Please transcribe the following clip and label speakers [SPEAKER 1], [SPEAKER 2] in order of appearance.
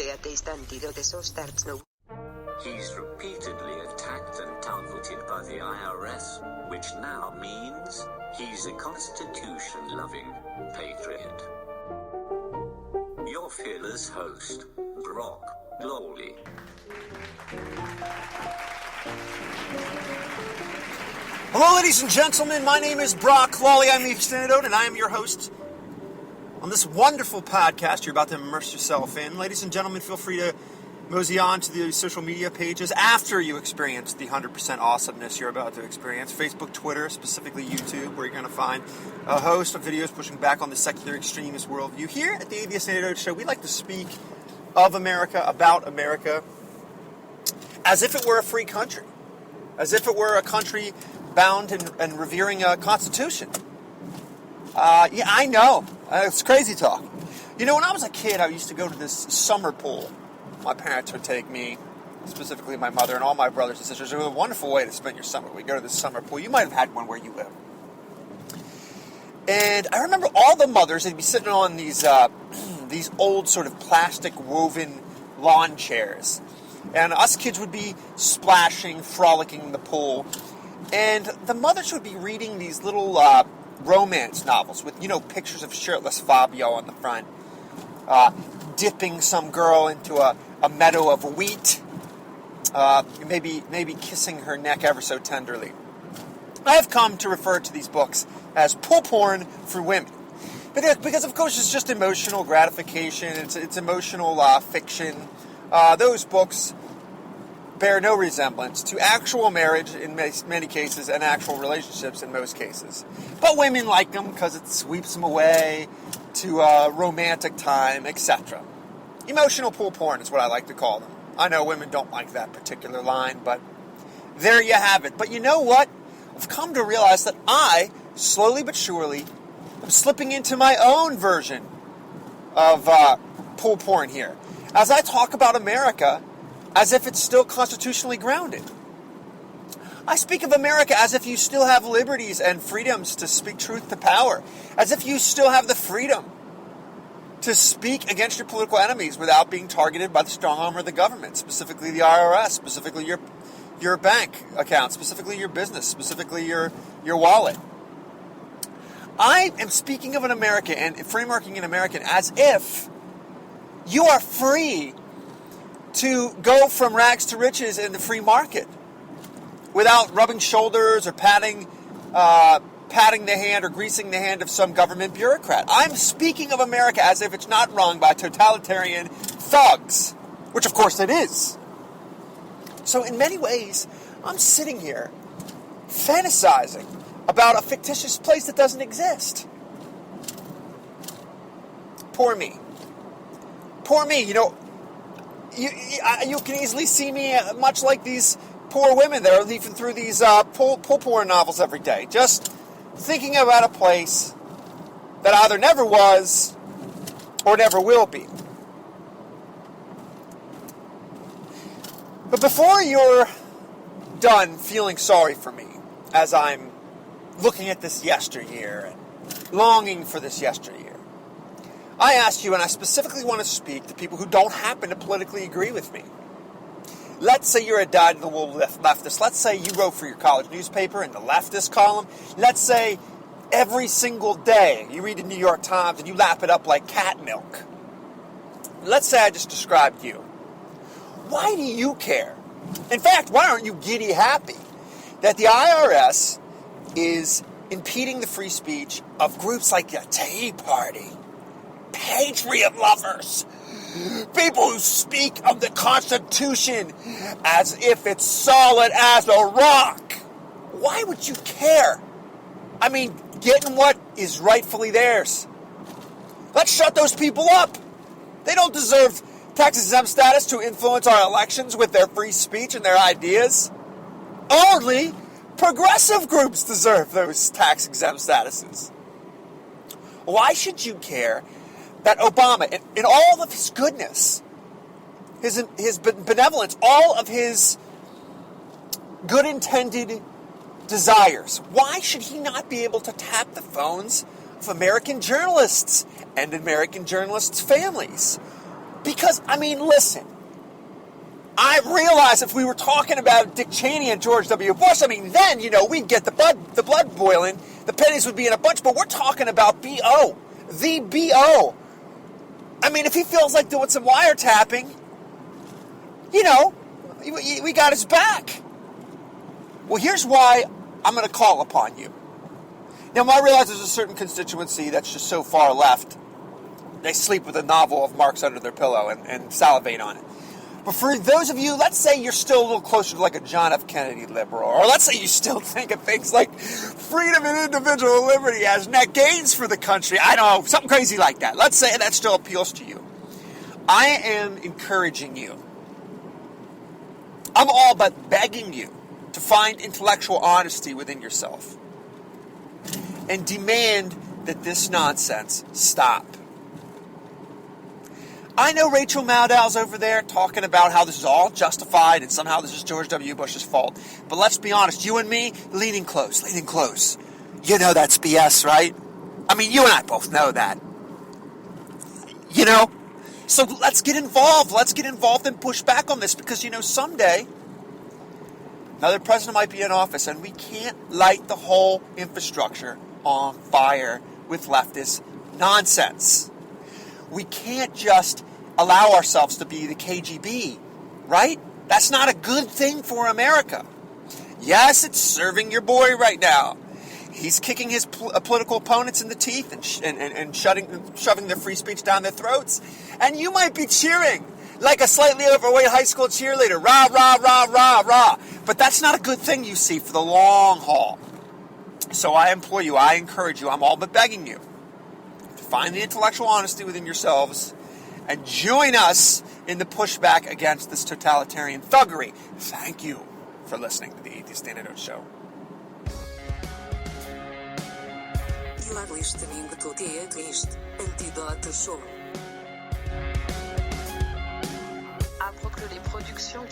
[SPEAKER 1] donde ha estanciado de esos starts no.
[SPEAKER 2] He's repeatedly attacked and targeted by the IRS, which now means he's a constitution-loving patriot. Your fearless host, Brock Lawley.
[SPEAKER 3] Hello, ladies and gentlemen. My name is Brock Lawley. I'm the Extended Ode, and I am your host on this wonderful podcast you're about to immerse yourself in. Ladies and gentlemen, feel free to mosey on to the social media pages after you experience the 100% awesomeness you're about to experience. Facebook, Twitter, specifically YouTube, where you're going to find a host of videos pushing back on the secular extremist worldview. Here at the Extended Ode Show, we like to speak of America, about America, as if it were a free country, as if it were a country bound and revering a constitution. Yeah, I know. It's crazy talk. You know, when I was a kid, I used to go to this summer pool. My parents would take me, specifically my mother and all my brothers and sisters. It was a wonderful way to spend your summer. We'd go to this summer pool. You might have had one where you live. And I remember all the mothers, they'd be sitting on these old sort of plastic woven lawn chairs. And us kids would be splashing, frolicking in the pool. And the mothers would be reading these little romance novels with, pictures of shirtless Fabio on the front. Dipping some girl into a meadow of wheat, maybe kissing her neck ever so tenderly. I have come to refer to these books as pool porn for women, because of course it's just emotional gratification. It's emotional fiction. Those books bear no resemblance to actual marriage in many cases and actual relationships in most cases. But women like them because it sweeps them away to a romantic time, etc. Emotional pool porn is what I like to call them. I know women don't like that particular line, but there you have it. But you know what? I've come to realize that I, slowly but surely, am slipping into my own version of pool porn here, as I talk about America as if it's still constitutionally grounded. I speak of America as if you still have liberties and freedoms to speak truth to power, as if you still have the freedom to speak against your political enemies without being targeted by the strong arm of the government, specifically the IRS, specifically your bank account, specifically your business, specifically your wallet. I am speaking of an America and frameworking an American as if you are free to go from rags to riches in the free market without rubbing shoulders or patting the hand or greasing the hand of some government bureaucrat. I'm speaking of America as if it's not run by totalitarian thugs, which of course it is. So in many ways, I'm sitting here fantasizing about a fictitious place that doesn't exist. Poor me. Poor me. You can easily see me much like these poor women that are leafing through these pool porn novels every day, just thinking about a place that either never was or never will be. But before you're done feeling sorry for me as I'm looking at this yesteryear and longing for this yesteryear, I ask you, and I specifically want to speak to people who don't happen to politically agree with me. Let's say you're a dyed-in-the-wool leftist. Let's say you wrote for your college newspaper in the Leftist column. Let's say every single day you read the New York Times and you lap it up like cat milk. Let's say I just described you. Why do you care? In fact, why aren't you giddy happy that the IRS is impeding the free speech of groups like the Tea Party, patriot lovers, people who speak of the Constitution as if it's solid as a rock? Why would you care? I mean, getting what is rightfully theirs. Let's shut those people up. They don't deserve tax-exempt status to influence our elections with their free speech and their ideas. Only progressive groups deserve those tax-exempt statuses. Why should you care that Obama, in all of his goodness, his benevolence, all of his good-intended desires, why should he not be able to tap the phones of American journalists and American journalists' families? Because, I mean, listen. I realize if we were talking about Dick Cheney and George W. Bush, I mean, then, we'd get the blood boiling, the pennies would be in a bunch, but we're talking about B.O., the B.O. I mean, if he feels like doing some wiretapping, we got his back. Well, here's why I'm going to call upon you. Now, I realize there's a certain constituency that's just so far left, they sleep with a novel of Marx under their pillow and salivate on it. But for those of you, let's say you're still a little closer to like a John F. Kennedy liberal, or let's say you still think of things like freedom and individual liberty as net gains for the country. I don't know, something crazy like that. Let's say that still appeals to you. I am encouraging you. I'm all but begging you to find intellectual honesty within yourself and demand that this nonsense stop. I know Rachel Maddow's over there talking about how this is all justified and somehow this is George W. Bush's fault. But let's be honest, you and me, leaning close. You know that's BS, right? I mean, you and I both know that. So let's get involved. Let's get involved and push back on this because, someday another president might be in office and we can't light the whole infrastructure on fire with leftist nonsense. We can't just allow ourselves to be the KGB, right? That's not a good thing for America. Yes, it's serving your boy right now. He's kicking his political opponents in the teeth and shoving their free speech down their throats. And you might be cheering like a slightly overweight high school cheerleader. Rah, rah, rah, rah, rah. But that's not a good thing, you see, for the long haul. So I implore you, I encourage you, I'm all but begging you to find the intellectual honesty within yourselves and join us in the pushback against this totalitarian thuggery. Thank you for listening to the Atheist Antidote Show.
[SPEAKER 4] You are listening to the Atheist Antidote Show.
[SPEAKER 1] À propos les productions